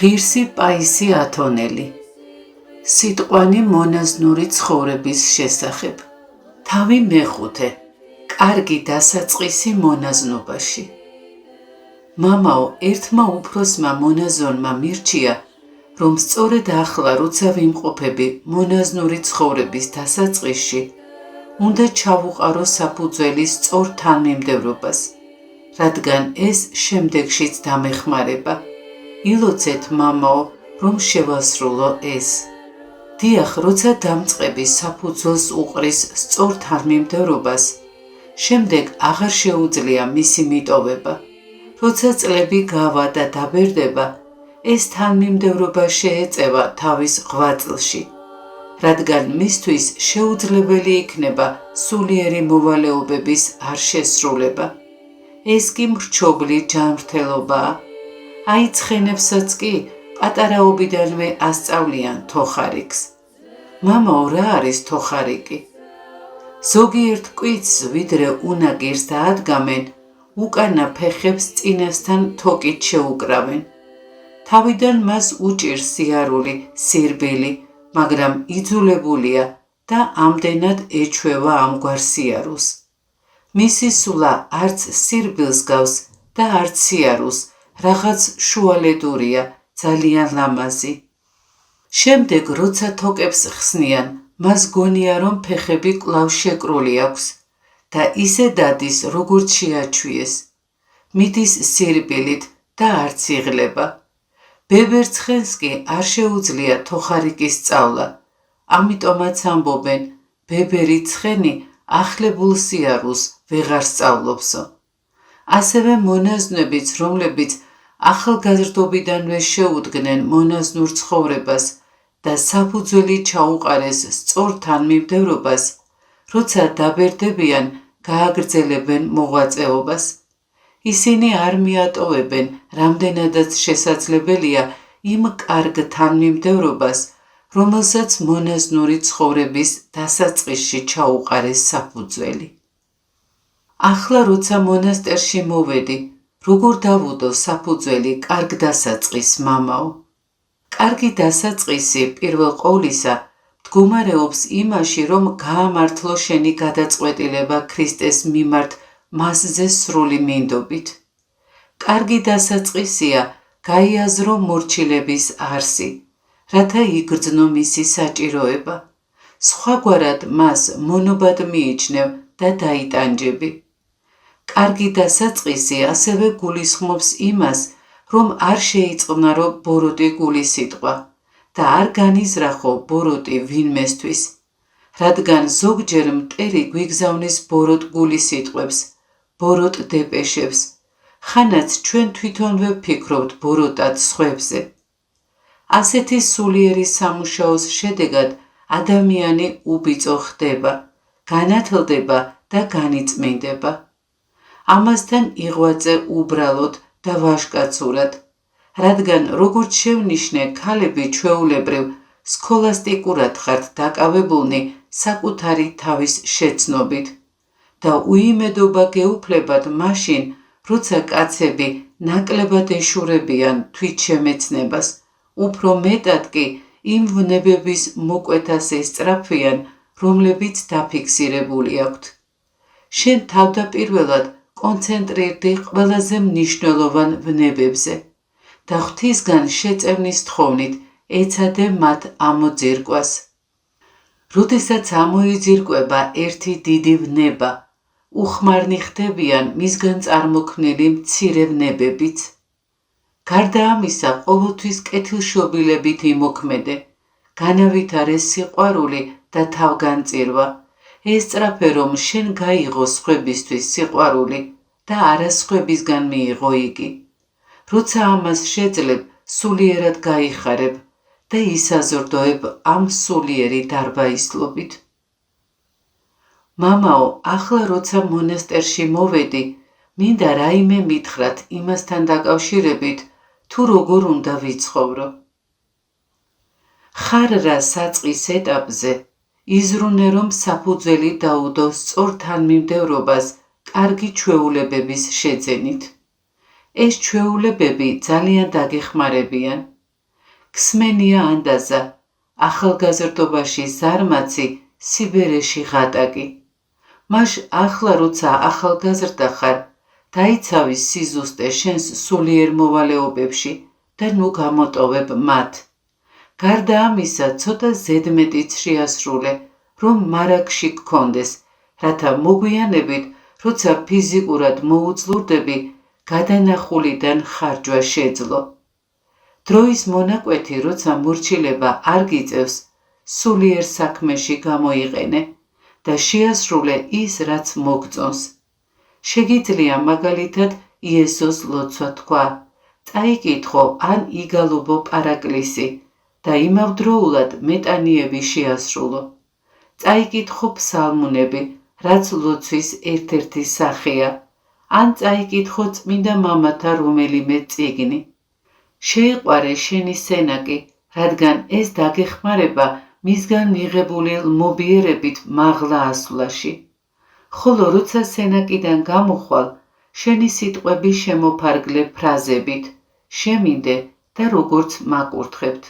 ღირსი პაისი ათონელი. სიტყვანი მონაზნური ცხოვრების შესახებ. თავი მეხუთე. კარგი დასაწყისი მონაზნობაში. მამაო ერთმა უფროსმა მონაზონმა მირჩია, რომ სწორედ ახლა, როცა ვიმყოფები მონაზნური ცხოვრების დასაწყისში, უნდა ჩავუყარო საფუძველი სწორ თანმიმდევრობას, რადგან ეს შემდეგშიც დამეხმარება. ილოცეთ, მამაო, რომ შევასრულო ეს. დიახ, როცა დამწყები საფუძველს უყრის სწორ თანმიმდევრობას, შემდეგ აღარ შეუძლია მისი მიტოვება. როცა წლები გავა და დაბერდება, ეს თანმიმდევრობა შეეწევა თავის ღვაწლში, რადგან მისთვის შეუძლებელი იქნება სულიერი მოვალეობების არ შესრულება. ეს კი მრჩობლი ჯანმრთელობაა. აი ცხენებსაც კი პატარაობიდანვე ასწავლიან თოხარიკს. მამაო, რა არის თოხარიკი? ზოგიერთ კვიცს, ვიდრე უნაგირს დაადგამენ, უკანა ფეხებს წინასთან თოკით შეუკრავენ. თავიდან მას უჭირს სიარული, სირბილი, მაგრამ იძულებულია და ამდენად ეჩვევა ამგვარ სიარულს. მისი სულა არც სირბილს გავს და არც სიარულს, რაღაც შუალედურია, ძალიან ლამაზი. შემდეგ, როცა თოკებს ხსნიან, მას გონია, რომ ფეხები კვლავ შეკრული აქვს და ისე დადის, როგორც შეაჩვიეს. მიდის სირბილით და არც იღლება. ბებერ ცხენს კი არ შეუძლია თოხარიკის სწავლა, ამიტომაც ამბობენ, ბებერი ცხენი ახლებულ სიარულს ვეღარ სწავლობსო. ასევე მონაზვნებიც, რომლებიც ახალგაზრდობიდანვე შეუდგნენ მონაზნურ ცხოვრებას და საფუძველი ჩაუყარეს სწორ თანმიმდევრობას, როცა დაბერდებიან, გააგრძელებენ მოღვაწეობას. ისინი არ მიატოვებენ, რამდენადაც შესაძლებელია იმ კარგ თანმიმდევრობას, რომელსაც მონაზნური ცხოვრების დასაწყისში ჩაუყარეს საფუძველი. ახლა, როცა მონასტერში მოვედი, როგორ დავუდო საფუძველი კარგ დასაწყისს, მამაო? კარგი დასაწყისი პირველ ყოვლისა მდგომარეობს იმაში, რომ გაამართლო შენი გადაწყვეტილება ქრისტეს მიმართ მასზე სრული მინდობით. კარგი დასაწყისია გაიაზრო მორჩილების არსი, რათა იგრძნო მისი საჭიროება. სხვაგვარად მას მონობად მიიჩნევ და დაიტანჯები. კარგი დასაწყისი ასევე გულისხმობს იმას, რომ არ შეიწყნარო ბოროტი გულისიტყვა და არ განიზრახო ბოროტი ვინმესთვის, რადგან ზოგჯერ მტერი გვიგზავნის ბოროტ გულისიტყვებს, ბოროტ დეპეშებს, ხანაც ჩვენ თვითონვე ვფიქრობთ ბოროტად სხვებზე. ასეთი სულიერი სამუშაოს შედეგად ადამიანი უბიწო ხდება, განათლდება და განიწმინდება. ამასთან იღვაწე უბრალოდ და ვაჟკაცურად, რადგან როგორც შევნიშნე, ქალები ჩვეულებრივ სქოლასტიკურად ხართ დაკავებულნი საკუთარი თავის შეცნობით და უიმედობა გეუფლებათ მაშინ, როცა კაცები ნაკლებად ეშურებიან თვითშემეცნებას, უფრო მეტად კი იმ ვნებების მოკვეთას ესწრაფვიან, რომლებიც დაფიქსირებული აქვთ. შენ თავდაპირველად კონცენტრირდი ყველაზე მნიშვნელოვან ვნებებზე და ღვთისგან შეწევნის თხოვნით ეცადე მათ ამოძირკვას. როდესაც ამოიძირკვება ერთი დიდი ვნება, უხმარნი ხდებიან მისგან წარმოქმნილი მცირე ვნებებიც. გარდა ამისა, ყოველთვის კეთილშობილებით იმოქმედე, განავითარე სიყვარული და თავგანწირვა. ესწრაფე, რომ შენ გაიღო სხვებისთვის სიყვარული და არა სხვებისგან მიიღო იგი. როცა ამას შეძლებ, სულიერად გაიხარებ და ისაზრდოებ ამ სულიერი დარბაისლობით. მამაო, ახლა როცა მონასტერში მოვედი, მინდა რაიმე მითხრათ იმასთან დაკავშირებით, თუ როგორ უნდა ვიცხოვრო. ხარ რა საწყის ეტაპზე, იზრუნე, რომ საფუძველი დაუდო სწორ თანმიმდევრობას კარგი ჩვეულებების შეძენით. ეს ჩვეულებები ძალიან დაგეხმარებიან. ქსმენია ანდაზა, ახალგაზრდობაში ზარმაცი, სიბერეში ღატაკი. მაშ ახლა როცა ახალგაზრდა ხარ, დაიცავი სიზუსტე შენს სულიერ მოვალეობებში და ნუ გამოტოვებ მათ. გარდა ამისა, ცოტა ზედმეტიც შეასრულე, რომ მარაგში გქონდეს, რათა მოგვიანებით, როცა ფიზიკურად მოუძლურდები, გადანახულიდან ხარჯვა შეძლო. დროის მონაკვეთი, როცა მორჩილება არ გიწევს, სულიერ საქმეში გამოიყენე და შეასრულე ის, რაც მოგწონს. შეგიძლია მაგალითად იესოს ლოცვა თქვა, წაიკითხო ან იგალობო პარაკლისი და იმავდროულად მეტანიები შეასრულო. წაიკითხო ფსალმუნები, რაც ლოცვის ერთ-ერთი სახეა, ან წაიკითხო წმინდა მამათა რომელიმე წიგნი. შეიყვარე შენი სენაკი, რადგან ეს დაგეხმარება მისგან მიღებული ლმობიერებით მაღლა ასვლაში. ხოლო როცა სენაკიდან გამოხვალ, შენი სიტყვები შემოფარგლე ფრაზებით, შემინდე და როგორც მაკურთხებთ.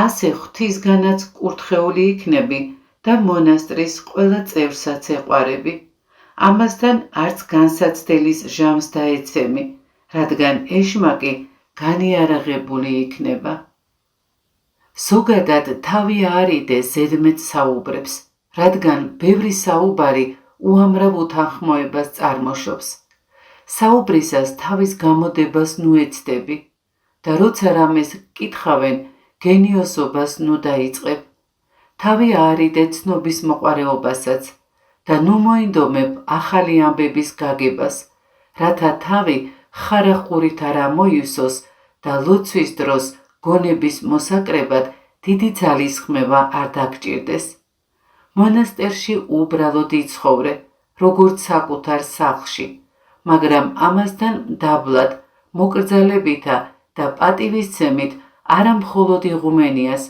ასე ღვთისგანაც კურთხეული იქნები და მონასტრის ყველა წევრსაც ეყვარები. ამასთან არც განსაცდელის ჟამს დაეცემი, რადგან ეშმაკი განიარაღებული იქნება. ზოგადად თავი არიდე ზედმეტ საუბრებს, რადგან ბევრი საუბარი უამრავ უთანხმოებას წარმოშობს. საუბრისას თავის გამოდებას ნუ ეცდები და როცა რამეს კითხავენ, გენიოსობას ნუ დაიწყებ. თავი არიდე ცნობის მოყვარეობასაც და ნუ მოინდომებ ახალი ამბების გაგებას, რათა თავი ხარახურით არ ამოივსოს და ლოცვის დროს გონების მოსაკრებად დიდი ძალისხმევა არ დაგჭირდეს. მონასტერში უბრალოდ იცხოვრე, როგორც საკუთარ სახლში, მაგრამ ამასთან მდაბლად, მოკრძალებითა და პატივისცემით არა მხოლოდ იღუმენიას,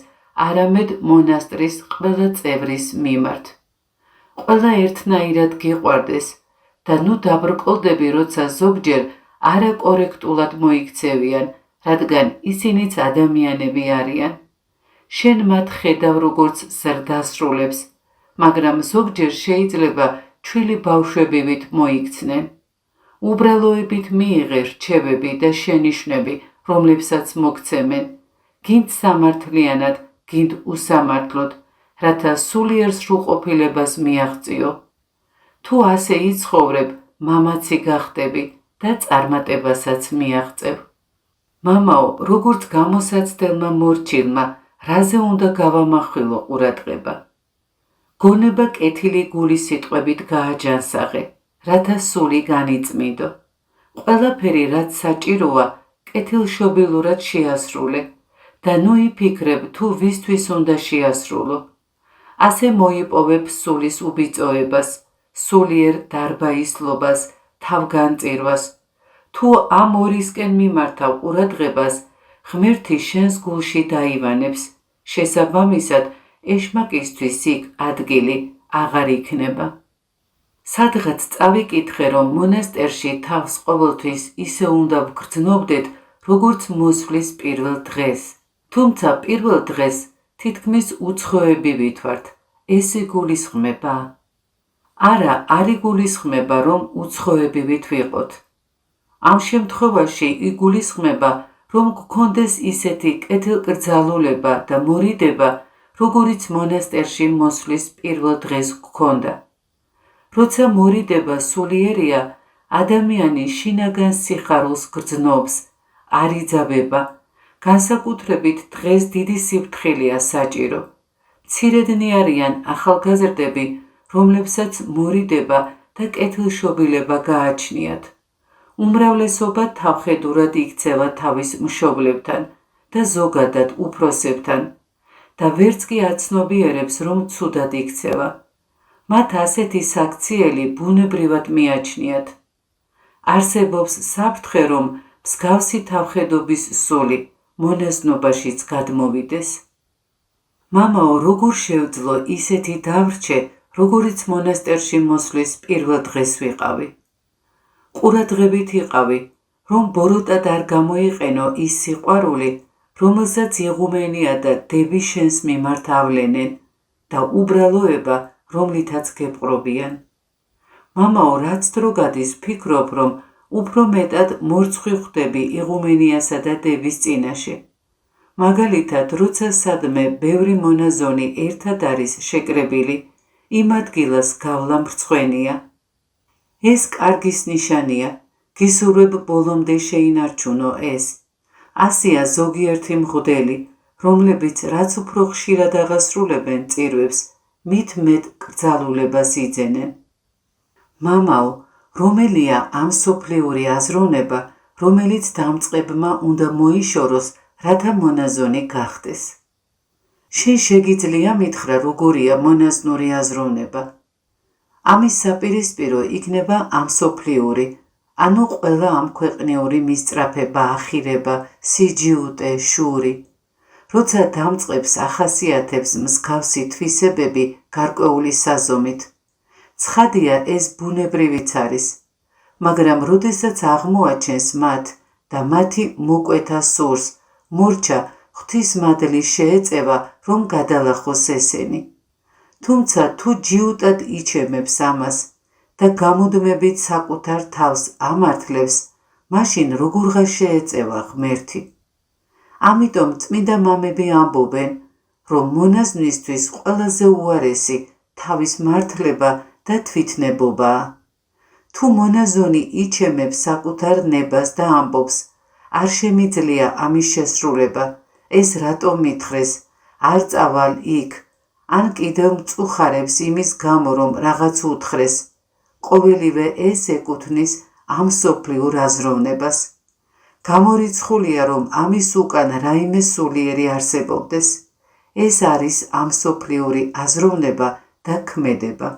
არამედ მონასტრის ყველა წევრის მიმართ. ყველა ერთნაირად გიყვარდეს და ნუ დაბრკოლდები, როცა ზოგჯერ არაკორექტულად მოიქცევიან, რადგან ისინიც ადამიანები არიან. შენ მათ ხედავ როგორც ზრდასრულებს, მაგრამ ზოგჯერ შეიძლება ჩვილი ბავშვებივით მოიქცნენ. უბრალოებით მიიღე რჩევები და შენიშვნები, რომლებსაც მოგცემენ, გინდ სამართლიანად, გინდ უსამართლოდ, რათა სულიერ სრულყოფილებას მიაღწიო. თუ ასე იცხოვრებ, მამაცი გახდები და წარმატებასაც მიაღწევ. მამაო, როგორც გამოსაცდელმა მორჩილმა, რაზე უნდა გავამახვილო ყურადღება? გონება კეთილი გულის სიტყვებით გააჯანსაღე, რათა სული განიწმინდო. ყველაფერი, რაც საჭიროა, კეთილშობილურად შეასრულე და ნუ იფიქრებ, თუ ვისთვის უნდა შეასრულო. ასე მოიპოვებ სულის უბიწოებას, სულიერ დარბაისლობას, თავგანწირვას. თუ ამ ორისკენ მიმართავ ყურადღებას, ღმერთი შენს გულში დაივანებს, შესაბამისად, ეშმაკისთვის იქ ადგილი აღარ იქნება. სადღაც წავიკითხე, რომ მონასტერში თავს ყოველთვის ისე უნდა ვგრძნობდეთ, როგორც მოსვლის პირველ დღეს. თუმცა პირველ დღეს თითქმის უცხოები ვითვართ. ეს იგულისხმება? არა, არ იგულისხმება, რომ უცხოები ვიყოთ. ამ შემთხვევაში იგულისხმება, რომ გქონდეს ისეთი კეთილკრძალულება და მორიდება, როგორიც მონასტერში მოსვლის პირველ დღეს გქონდა. როცა მორიდება სულიერია, ადამიანი შინაგან სიხარულს გრძნობს, არ იძაბება. განსაკუთრებით დღეს დიდი სიფრთხილეა საჭირო. მცირედნი არიან ახალგაზრდები, რომლებსაც მორიდება და კეთილშობილება გააჩნიათ. უმრავლესობა თავხედურად იქცევა თავის მშობლებთან და ზოგადად უფროსებთან და ვერც კი აცნობიერებს, რომ ცუდად იქცევა. მათ ასეთი საქციელი ბუნებრივად მიაჩნიათ. არსებობს საფრთხე, რომ მსგავსი თავხედობის სული მონაზნობაშიც გადმოვიდეს. მამაო, როგორ შევძლო ისეთი დავრჩე, როგორიც მონასტერში მოსვლის პირველ დღეს ვიყავი. ყურადღებით იყავი, რომ ბოროტად არ გამოიყენო ის სიყვარული, რომელსაც იღუმენია და დები შენს მიმართ ავლენენ და უბრალოება, რომლითაც გეპყრობიან. მამაო, რაც დრო გადის, ფიქრობ, რომ უფრო მეტად მორცხვი ხვდები იღუმენიასა და დების წინაშე. მაგალითად, როცა სადმე ბევრი მონაზონი ერთად არის შეკრებილი, იმ ადგილას გავლა მრცხვენია. ეს კარგის ნიშანია, გისურვებ ბოლომდე შეინარჩუნო ეს. ასია ზოგიერთი მღვდელი, რომლებიც რაც უფრო ხშირად აღასრულებენ წირვებს, მით მეტ კრძალულებას იძენენ. მამაო, რომელია ამ სოფლიური აზროვნება, რომელიც დამწყებმა უნდა მოიშოროს, რათა მონაზონი გახდეს? შენ შეგიძლია მითხრა, როგორია მონაზნური აზროვნება? ამის საპირისპირო იქნება ამსოფლიური, ანუ ყველა ამქვეყნიური მისწრაფება, ახირება, სიჯიუტე, შური. როცა დამწყებს ახასიათებს მსგავსი თვისებები გარკვეული საზომით. ცხადია, ეს ბუნებრივიც არის, მაგრამ როდესაც აღმოაჩენს მათ და მათი მოკვეთა სურს, მორჩა ღვთისმადლის შეეწევა, რომ გადალახოს ესენი. თუმცა თუ ჯიუტად იჩემებს ამას და გამუდმებით საკუთარ თავს ამართლებს, მაშინ როგორღა შეეწევა ღმერთი? ამიტომ წმინდა მამები ამბობენ, რომ მონაზვნისთვის ყველაზე უარესი თავის მართლება და თვითნებობაა. თუ მონაზონი იჩემებს საკუთარ ნებას და ამბობს, არ შემიძლია ამის შესრულება, ეს რატომ მითხრეს, არ წავალ იქ, ან კიდევ მწუხარებს იმის გამო, რომ რაღაც უთხრეს, ყოველივე ეს ეკუთვნის ამსოფლიურ აზროვნებას. გამორიცხულია, რომ ამის უკან რაიმე სულიერი არსებობდეს. ეს არის ამსოფლიური აზროვნება და ქმედება.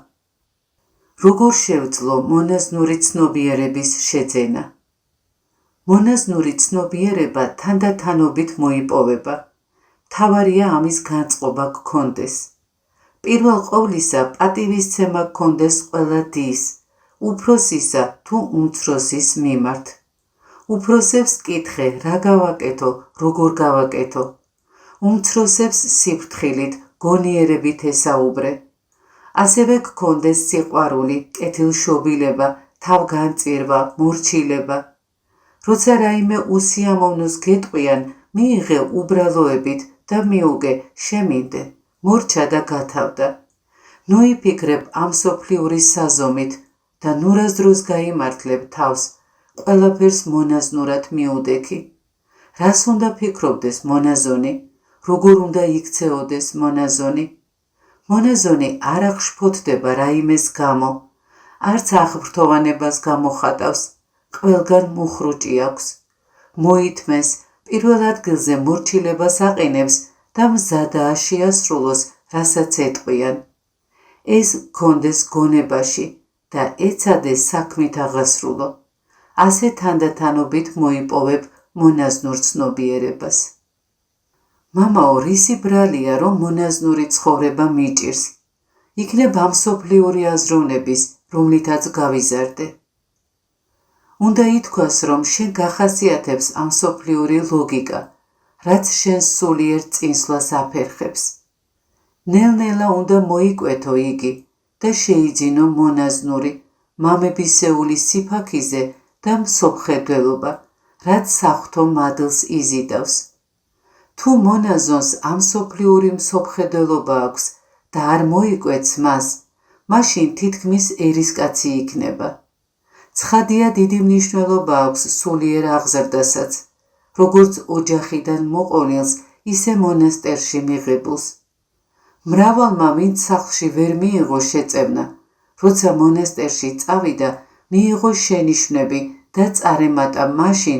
როგორ შევძლო მონაზნური ცნობიერების შეძენა? მონაზნური ცნობიერება თანდათანობით მოიპოვება. მთავარია ამის განწყობა გქონდეს. პირველ ყოვლისა პატივისცემა გქონდეს ყველა დის, უფროსისა თუ უმცროსის მიმართ. უფროსებს კითხე, რა გავაკეთო, როგორ გავაკეთო. უმცროსებს სიფრთხილით, გონიერებით ესაუბრე. ასევე გქონდეს სიყვარული, კეთილშობილება, თავგანწირვა, მორჩილება. როცა რაიმე უსიამოვნოს გეტყვიან, მიიღე უბრალოებით და მიუგე, შემინდე, მორჩა და გათავდა. ნუ იფიქრებ ამსოფლიური საზომით და ნურაზდროს გაიმართლებ თავს, ყველაფერს მონაზნურად მიუდექი. რას უნდა ფიქრობდეს მონაზონი? როგორ უნდა იქცეოდეს მონაზონი? მონაზონი არ აღშფოთდება რაიმეს გამო, არც აღბრთოვანებას გამოხატავს, ყველგან მუხრუჭი აქვს. მოითმეს, პირველ ადგილზე მორჩილებას აყენებს და მზადაა შეასრულოს, რასაც ეტყვიან. ეს გქონდეს გონებაში და ეცადეს საქმით აღასრულო. ასე თანდათანობით მოიპოვებ მონაზნურ ცნობიერებას. მამაო, რისი ბრალია, რომ მონაზნური ცხოვრება მიჭირს? იქნებ ამსოფლიური აზროვნების, რომლითაც გავიზარდე. უნდა ითქვას, რომ შენ გახასიათებს ამსოფლიური ლოგიკა, რაც შენს სულიერ წინსვლას აფერხებს. ნელ-ნელა უნდა მოიკვეთო იგი და შეიძინო მონაზნური, მამებისეული სიფაქიზე და მსოფხედველობა, რაც საღვთო მადლს იზიდავს. თუ მონაზონს ამსოფლიური მსოფხედველობა აქვს და არ მოიკვეთს მას, მაშინ თითქმის ერისკაცი იქნება. ცხადია, დიდი მნიშვნელობა აქვს სულიერ აღზრდასაც, როგორც ოჯახიდან მოყოლილს, ისე მონასტერში მიღებულს. მრავალმა, ვინც სახლში ვერ მიიღო შეწევნა, როცა მონასტერში წავიდა, მიიღო შენიშვნები და წარემატა მაშინ,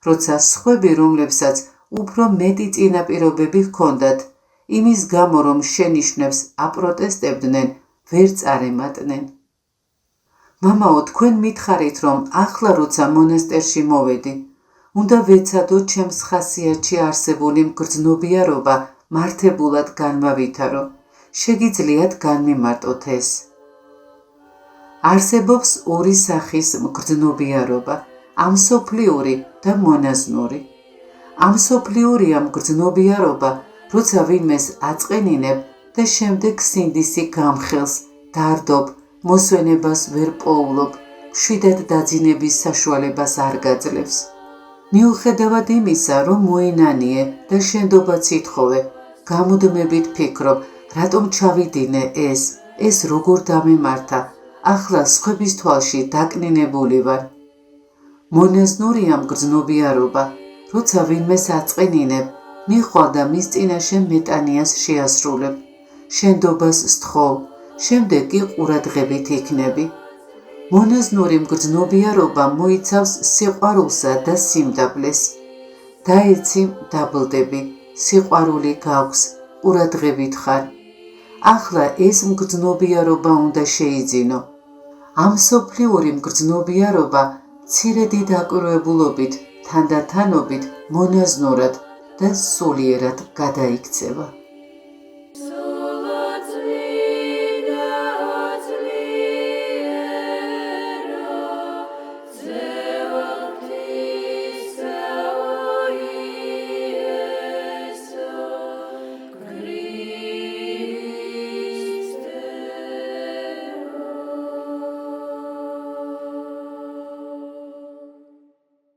როცა სხვები, რომლებსაც უფრო მეტი წინაპირობები ჰქონდათ, იმის გამო, რომ შენიშვნებს აპროტესტებდნენ, ვერ წარემატნენ. მამაო, თქვენ მითხარით, რომ ახლა როცა მონასტერში მოვედი, უნდა ვეცადო ჩემს ხასიათში არსებული მგრძნობიარობა მართებულად განმავითარო. შეგიძლიათ განმიმარტოთ ეს. არსებობს ორი სახის მგრძნობიარობა, ამსოფლიური და მონაზნური. ამ მსოფლიურია მგრძნობიარობა, როცა ვინმეს აწყენინებ და შემდეგ სინდისი გამხელს, დარდობ, მოსვენებას ვერ პოულობ, მშვიდად დაძინების საშუალებას არ გაძლევს. მიუხედავად იმისა, რომ მოენანიე და შენდობაც ითხოვე, გამუდმებით ფიქრობ, რატომ ჩავიდინე ეს როგორ დამემართა, ახლა სხვების თვალში დაკნინებული ვარ. მონაზნურია მგრძნობიარობა, როცა ვინმეს აწყენინებ, მიხვალ და მის წინაშე მეტანიას შეასრულებ, შენდობას სთხოვ, შემდეგ კი ყურადღებით იქნები. მონაზნური მგრძნობიარობა მოიცავს სიყვარულსა და სიმდაბლეს. დაეცი დაბლდები, სიყვარული გაქვს, ყურადღებით ხარ. ახლა ეს მგრძნობიარობა უნდა შეიძინო. ამ მსოფლიური მგრძნობიარობა მცირედი დაკვირვებულობით, თანდათანობით, მონაზნურად და სულიერად გადაიქცევა.